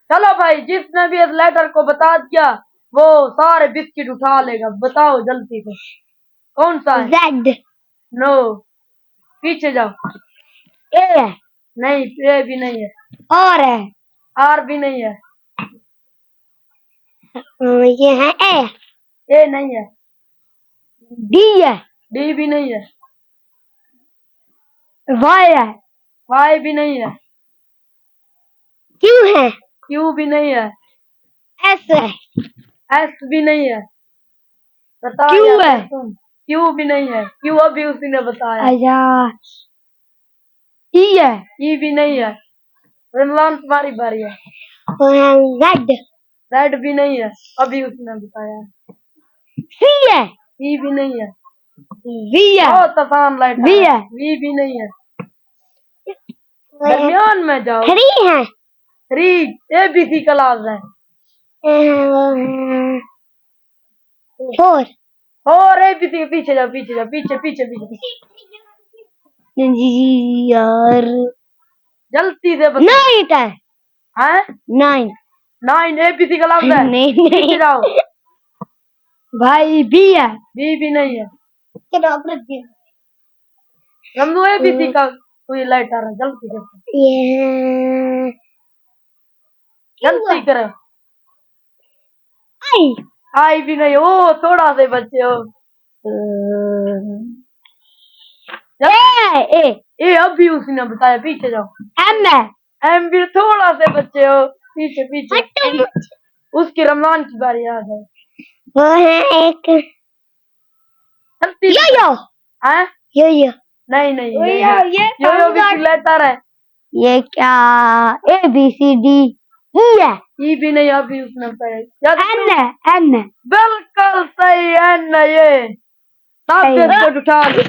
चलो भाई, जिसने भी इस लेटर को बता दिया वो सारे बिस्किट उठा लेगा। बताओ जल्दी से, कौन सा है? Z। नो, पीछे जाओ। A है। नहीं, ए भी नहीं है। और है। आर भी नहीं है। ये है A। ए नहीं है। D है। डी भी नहीं है। Y है। वाई भी नहीं है। Q है। क्यू भी नहीं है। S है। एस भी नहीं है। बता Q यार है। तुम। क्यू भी नहीं है। क्यू अभी उसी ने बताया। अच्छा। E है। ई भी नहीं है। रमलान, तुम्हारी बारी है। Z। रेड भी नहीं है, अभी उसने बताया। C है। ई भी नहीं है। V है। बहुत आसान लाइट V है। है। वी भी नहीं है। दरमियान में जाओ। 3 है। Three, A B C class है। 4। और ए बी सी, पीछे जाओ, पीछे जाओ, पीछे पीछे पीछे। यार जल्दी से बताओ। 9 है। हैं? 9। 9 ए बी सी क्लास है। नहीं पीछे नहीं जाओ। भाई B है। बी भी नहीं है। चलो रमजू, ए बी सी का कोई लाइट आ रहा है, जल्दी से। ये जल्दी करो। आई। आई भी नहीं। ओ, थोड़ा से बच्चे हो। ए। ए अभी उसने बताया, पीछे जाओ। M है। एम भी थोड़ा से बच्चे हो। पीछे पीछे। उसकी रमजान की बारी याद है। वो है एक जल्दी यो यो। हैं? यो नहीं नहीं यो नहीं, ये यो भी लेटर है। ये क्या ABCD E है। ई भी नहीं, अभी उसने बताया। N है। N है। बिल्कुल सही, एन है ये। सब बिस्कुट उठा लो।